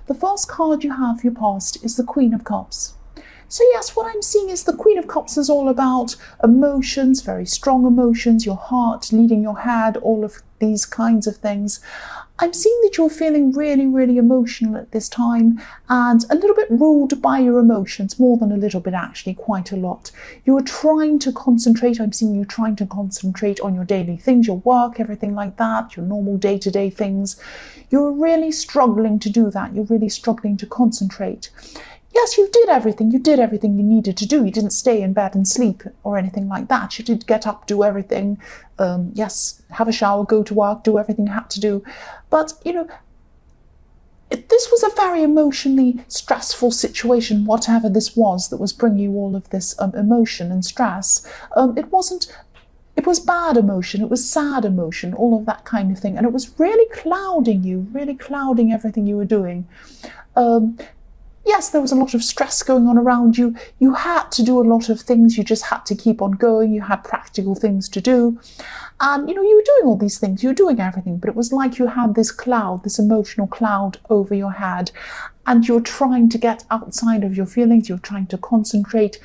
The first card you have for your past is the Queen of Cups. So yes, what I'm seeing is the Queen of Cups is all about emotions, very strong emotions, your heart leading your head, all of these kinds of things. I'm seeing that you're feeling really, really emotional at this time and a little bit ruled by your emotions, more than a little bit, actually, quite a lot. You're trying to concentrate. I'm seeing you trying to concentrate on your daily things, your work, everything like that, your normal day-to-day things. You're really struggling to do that. You're really struggling to concentrate. Yes, you did everything. You did everything you needed to do. You didn't stay in bed and sleep or anything like that. You did get up, do everything. Yes, have a shower, go to work, do everything you had to do. But, you know, this was a very emotionally stressful situation, whatever this was that was bringing you all of this emotion and stress. It was bad emotion, it was sad emotion, all of that kind of thing. And it was really clouding you, really clouding everything you were doing. Yes, there was a lot of stress going on around you. You had to do a lot of things. You just had to keep on going. You had practical things to do. And, you know, you were doing all these things. You were doing everything. But it was like you had this cloud, this emotional cloud over your head. And you're trying to get outside of your feelings. You're trying to concentrate.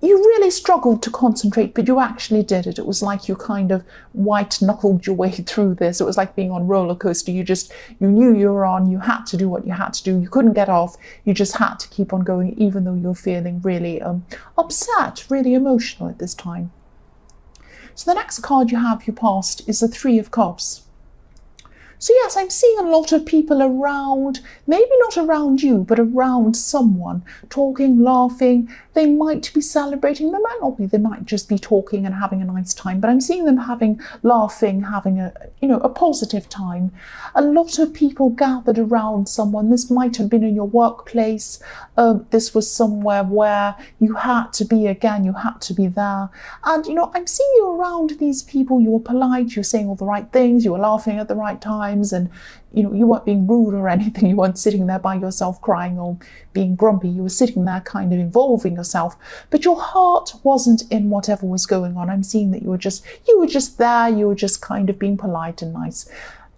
You really struggled to concentrate, but you actually did it. It was like you kind of white-knuckled your way through this. It was like being on a roller coaster. You knew you were on, you had to do what you had to do. You couldn't get off. You just had to keep on going, even though you're feeling really upset, really emotional at this time. So the next card you have for your past is the Three of Cups. So yes, I'm seeing a lot of people around, maybe not around you, but around someone, talking, laughing. They might be celebrating, they might not be, they might just be talking and having a nice time, but I'm seeing them laughing, having a positive time. A lot of people gathered around someone. This might have been in your workplace. This was somewhere where you had to be again, you had to be there. And, you know, I'm seeing you around these people. You were polite, you were saying all the right things, you were laughing at the right times, and, you know, you weren't being rude or anything. You weren't sitting there by yourself crying or being grumpy. You were sitting there kind of involving yourself, but your heart wasn't in whatever was going on. I'm seeing that you were just there. You were just kind of being polite and nice.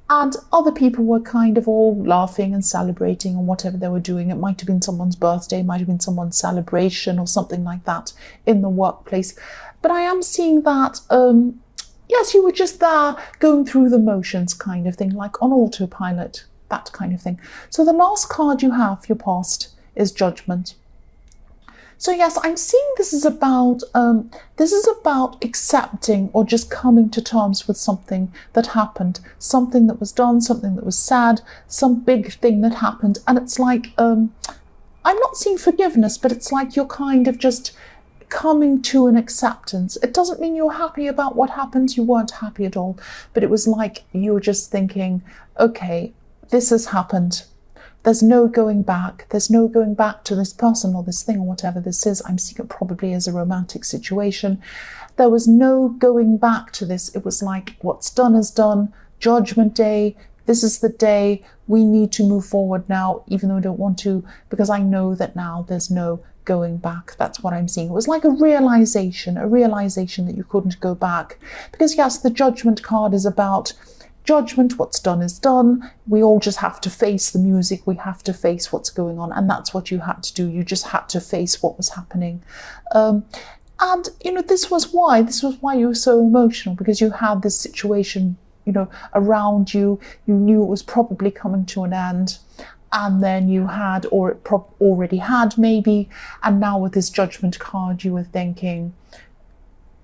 And other people were kind of all laughing and celebrating on whatever they were doing. It might have been someone's birthday, it might have been someone's celebration or something like that in the workplace. But I am seeing that, yes, you were just there going through the motions kind of thing, like on autopilot, that kind of thing. So the last card you have for your past is Judgment. So yes, I'm seeing this is about accepting or just coming to terms with something that happened, something that was done, something that was sad, some big thing that happened. And it's like, I'm not seeing forgiveness, but it's like you're kind of just coming to an acceptance. It doesn't mean you're happy about what happened. You weren't happy at all, but it was like you were just thinking, okay, this has happened. There's no going back. There's no going back to this person or this thing or whatever this is. I'm seeing it probably as a romantic situation. There was no going back to this. It was like, what's done is done. Judgment Day. This is the day. We need to move forward now, even though I don't want to, because I know that now there's no going back. That's what I'm seeing. It was like a realization that you couldn't go back. Because yes, the Judgment card is about judgment. What's done is done. We all just have to face the music. We have to face what's going on. And that's what you had to do. You just had to face what was happening. And, you know, this was why you were so emotional, because you had this situation, you know, around you. You knew it was probably coming to an end. And then you had, or it already had maybe. And now with this Judgment card, you were thinking,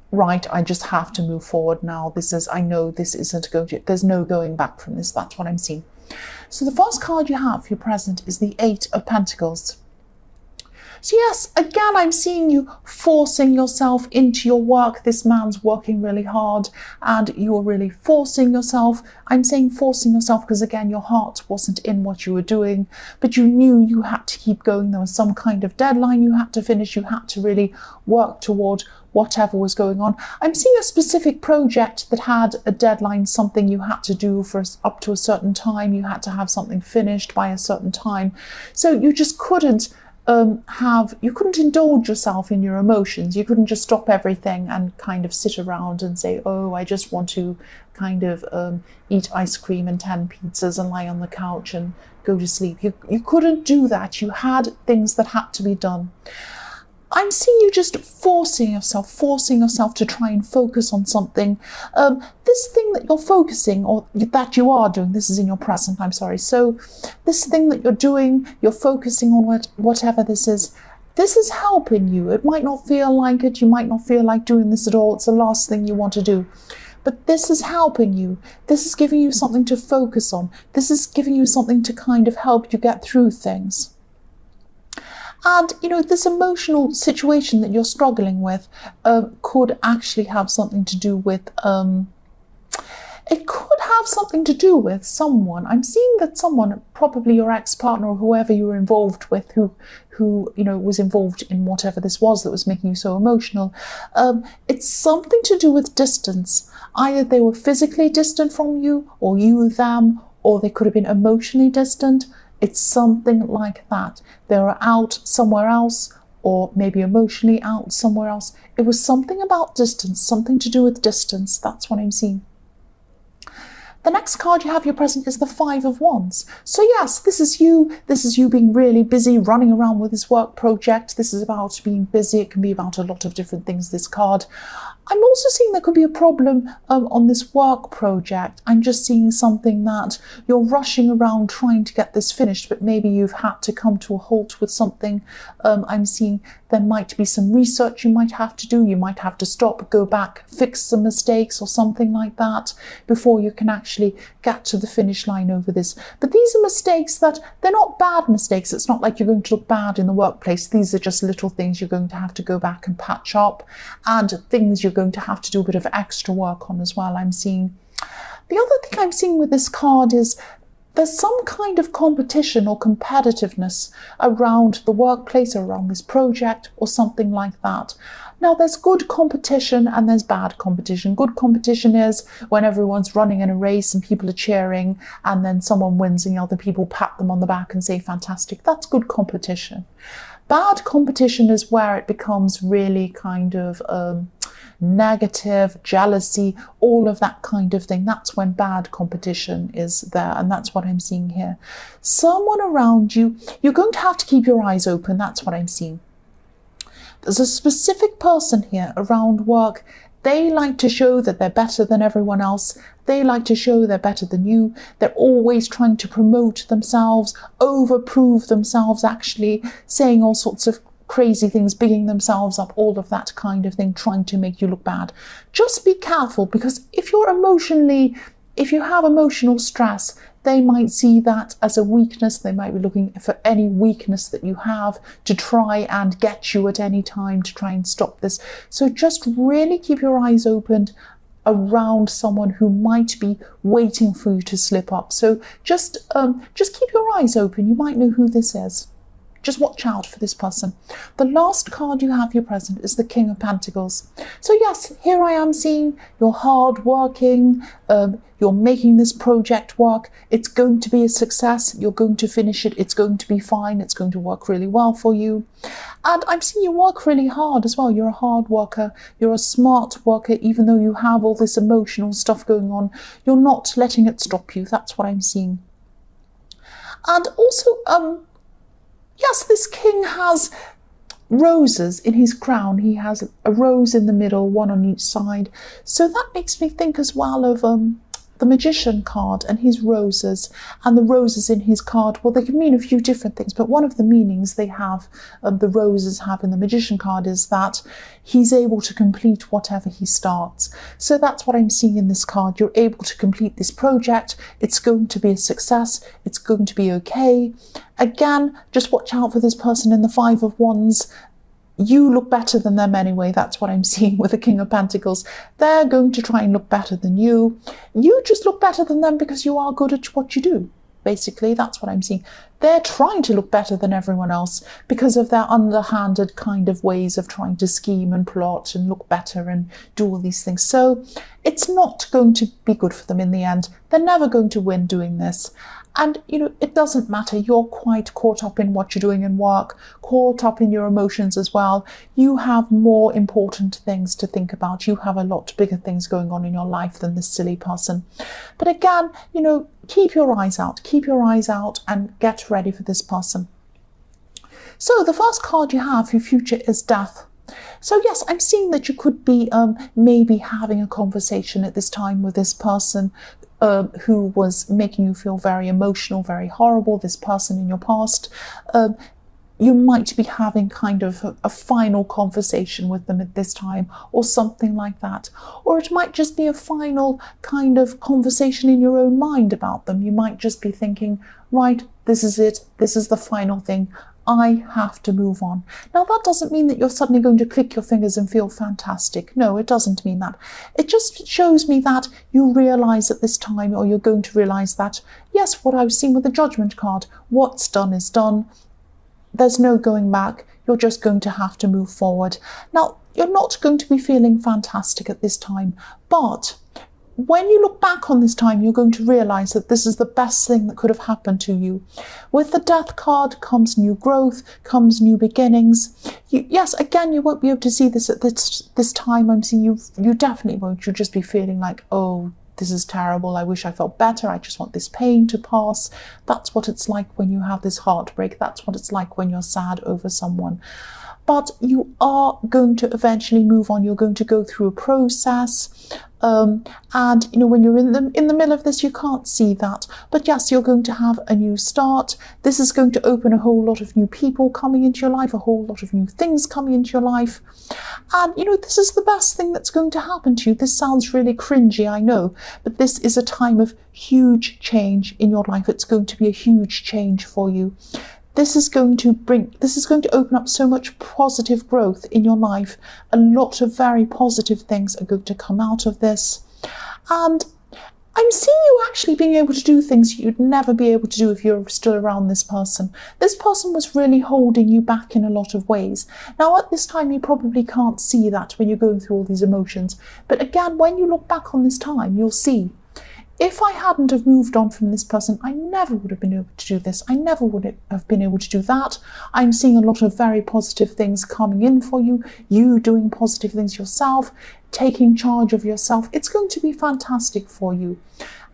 right, I just have to move forward now. I know this isn't going to, there's no going back from this. That's what I'm seeing. So the first card you have for your present is the Eight of Pentacles. So yes, again, I'm seeing you forcing yourself into your work. This man's working really hard and you're really forcing yourself. I'm saying forcing yourself because, again, your heart wasn't in what you were doing, but you knew you had to keep going. There was some kind of deadline you had to finish. You had to really work toward whatever was going on. I'm seeing a specific project that had a deadline, something you had to do for up to a certain time. You had to have something finished by a certain time. So you just couldn't you couldn't indulge yourself in your emotions. You couldn't just stop everything and kind of sit around and say, oh, I just want to kind of eat ice cream and 10 pizzas and lie on the couch and go to sleep. You couldn't do that. You had things that had to be done. I'm seeing you just forcing yourself to try and focus on something. This thing that you're focusing, or that you are doing, this is in your present, I'm sorry. So this thing that you're doing, you're focusing on whatever this is helping you. It might not feel like it. You might not feel like doing this at all. It's the last thing you want to do. But this is helping you. This is giving you something to focus on. This is giving you something to kind of help you get through things. And, you know, this emotional situation that you're struggling with could actually have something to do with, it could have something to do with someone. I'm seeing that someone, probably your ex-partner or whoever you were involved with, who you know, was involved in whatever this was that was making you so emotional. It's something to do with distance. Either they were physically distant from you, or you them, or they could have been emotionally distant. It's something like that. They were out somewhere else, or maybe emotionally out somewhere else. It was something about distance, something to do with distance. That's what I'm seeing. The next card you have your present is the Five of Wands. So yes, this is you being really busy, running around with this work project. This is about being busy. It can be about a lot of different things, this card. I'm also seeing there could be a problem on this work project. I'm just seeing something that you're rushing around trying to get this finished, but maybe you've had to come to a halt with something. I'm seeing there might be some research you might have to do. You might have to stop, go back, fix some mistakes or something like that before you can actually get to the finish line over this. But these are mistakes that they're not bad mistakes. It's not like you're going to look bad in the workplace. These are just little things you're going to have to go back and patch up, and things you're going to have to do a bit of extra work on as well. I'm seeing. The other thing I'm seeing with this card is there's some kind of competition or competitiveness around the workplace, or around this project, or something like that. Now, there's good competition and there's bad competition. Good competition is when everyone's running in a race and people are cheering, and then someone wins and the other people pat them on the back and say, fantastic. That's good competition. Bad competition is where it becomes really kind of negative, jealousy, all of that kind of thing. That's when bad competition is there, and that's what I'm seeing here. Someone around you, you're going to have to keep your eyes open. That's what I'm seeing. There's a specific person here around work. They like to show that they're better than everyone else. They like to show they're better than you. They're always trying to promote themselves, overprove themselves, actually saying all sorts of crazy things, bigging themselves up, all of that kind of thing, trying to make you look bad. Just be careful, because if you have emotional stress, they might see that as a weakness. They might be looking for any weakness that you have to try and get you at any time to try and stop this. So just really keep your eyes open around someone who might be waiting for you to slip up. So just keep your eyes open. You might know who this is. Just watch out for this person. The last card you have your present is the King of Pentacles. So yes, here I am seeing you're hard working, you're making this project work. It's going to be a success. You're going to finish it. It's going to be fine. It's going to work really well for you. And I'm seeing you work really hard as well. You're a hard worker. You're a smart worker. Even though you have all this emotional stuff going on, you're not letting it stop you. That's what I'm seeing. And also, yes, this king has roses in his crown. He has a rose in the middle, one on each side. So that makes me think as well of the Magician card and his roses, and the roses in his card. Well, they can mean a few different things, but one of the meanings they have, the roses have in the Magician card, is that he's able to complete whatever he starts. So that's what I'm seeing in this card. You're able to complete this project. It's going to be a success. It's going to be okay. Again, just watch out for this person in the Five of Wands. You look better than them anyway. That's what I'm seeing with the King of Pentacles. They're going to try and look better than you. You just look better than them because you are good at what you do. Basically, that's what I'm seeing. They're trying to look better than everyone else because of their underhanded kind of ways of trying to scheme and plot and look better and do all these things. So it's not going to be good for them in the end. They're never going to win doing this. And, you know, it doesn't matter. You're quite caught up in what you're doing in work, caught up in your emotions as well. You have more important things to think about. You have a lot bigger things going on in your life than this silly person. But again, you know, keep your eyes out. Keep your eyes out and get ready for this person. So the first card you have for your future is Death. So yes, I'm seeing that you could be maybe having a conversation at this time with this person who was making you feel very emotional, very horrible, this person in your past. You might be having kind of a final conversation with them at this time, or something like that. Or it might just be a final kind of conversation in your own mind about them. You might just be thinking, right, this is it. This is the final thing. I have to move on. Now, that doesn't mean that you're suddenly going to click your fingers and feel fantastic. No, it doesn't mean that. It just shows me that you realize at this time, or you're going to realize that, yes, what I've seen with the Judgment card, what's done is done. There's no going back. You're just going to have to move forward. Now, you're not going to be feeling fantastic at this time, but when you look back on this time, you're going to realize that this is the best thing that could have happened to you. With the Death card comes new growth, comes new beginnings. Yes, again, you won't be able to see this at this time. I'm seeing you definitely won't. You'll just be feeling like, oh, this is terrible. I wish I felt better. I just want this pain to pass. That's what it's like when you have this heartbreak. That's what it's like when you're sad over someone. But you are going to eventually move on. You're going to go through a process. And, you know, when you're in the middle of this, you can't see that. But yes, you're going to have a new start. This is going to open a whole lot of new people coming into your life, a whole lot of new things coming into your life. And, you know, this is the best thing that's going to happen to you. This sounds really cringy, I know, but this is a time of huge change in your life. It's going to be a huge change for you. This is going to open up so much positive growth in your life. A lot of very positive things are going to come out of this. And I'm seeing you actually being able to do things you'd never be able to do if you're still around this person. This person was really holding you back in a lot of ways. Now, at this time, you probably can't see that when you're going through all these emotions. But again, when you look back on this time, you'll see, if I hadn't have moved on from this person, I never would have been able to do this. I never would have been able to do that. I'm seeing a lot of very positive things coming in for you. You doing positive things yourself, taking charge of yourself. It's going to be fantastic for you.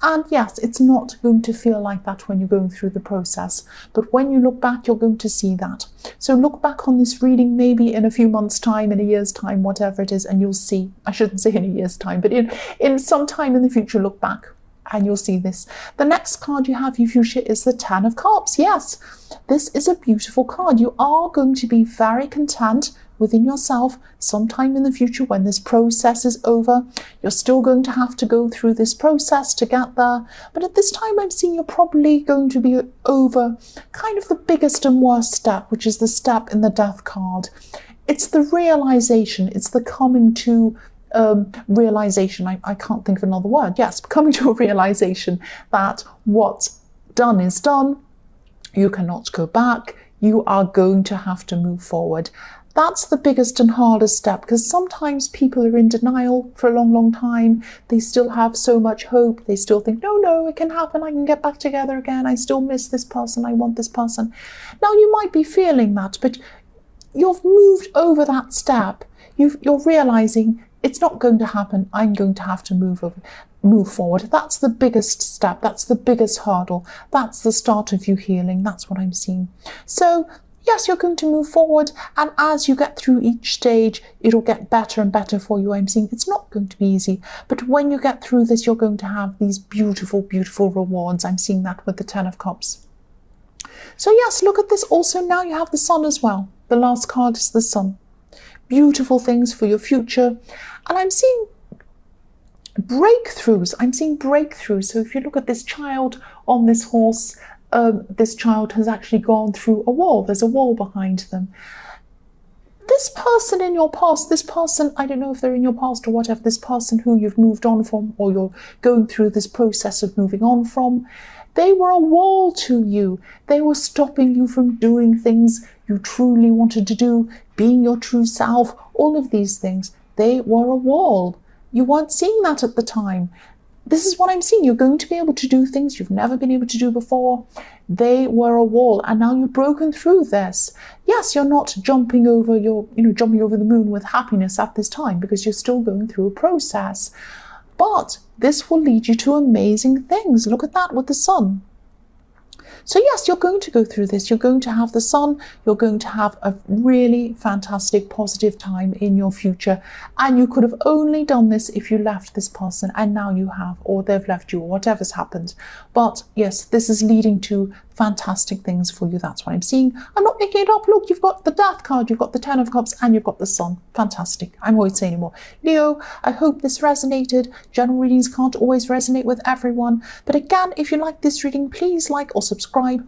And yes, it's not going to feel like that when you're going through the process. But when you look back, you're going to see that. So look back on this reading maybe in a few months' time, in a year's time, whatever it is, and you'll see. I shouldn't say in a year's time, but in some time in the future, look back. And you'll see this. The next card you have, your future, is the Ten of Cups. Yes, this is a beautiful card. You are going to be very content within yourself sometime in the future when this process is over. You're still going to have to go through this process to get there. But at this time, I'm seeing you're probably going to be over kind of the biggest and worst step, which is the step in the Death card. It's the realization. It's the coming to realization, I can't think of another word, yes, coming to a realization that what's done is done, you cannot go back, you are going to have to move forward. That's the biggest and hardest step, because sometimes people are in denial for a long, long time. They still have so much hope. They still think, no, it can happen. I can get back together again. I still miss this person. I want this person. Now, you might be feeling that, but you've moved over that step. You're realizing it's not going to happen. I'm going to have to move forward. That's the biggest step. That's the biggest hurdle. That's the start of you healing. That's what I'm seeing. So yes, you're going to move forward. And as you get through each stage, it'll get better and better for you. I'm seeing it's not going to be easy. But when you get through this, you're going to have these beautiful, beautiful rewards. I'm seeing that with the Ten of Cups. So yes, look at this. Also, now you have the Sun as well. The last card is the Sun. Beautiful things for your future. And I'm seeing breakthroughs. I'm seeing breakthroughs. So if you look at this child on this horse, this child has actually gone through a wall. There's a wall behind them. This person in your past, this person, I don't know if they're in your past or whatever, this person who you've moved on from, or you're going through this process of moving on from, they were a wall to you. They were stopping you from doing things you truly wanted to do, being your true self, all of these things. They were a wall. You weren't seeing that at the time. this is what I'm seeing. You're going to be able to do things you've never been able to do before. They were a wall, and now you've broken through this. Yes, you're not jumping over jumping over the moon with happiness at this time, because you're still going through a process. But this will lead you to amazing things. Look at that with the sun. So yes, you're going to go through this. You're going to have the sun. You're going to have a really fantastic, positive time in your future. And you could have only done this if you left this person, and now you have, or they've left you, or whatever's happened. But yes, this is leading to fantastic things for you. That's what I'm seeing. I'm not making it up. Look, you've got the Death card, you've got the Ten of Cups, and you've got the Sun. Fantastic. I won't say anymore. Leo, I hope this resonated. General readings can't always resonate with everyone. But again, if you like this reading, please like or subscribe,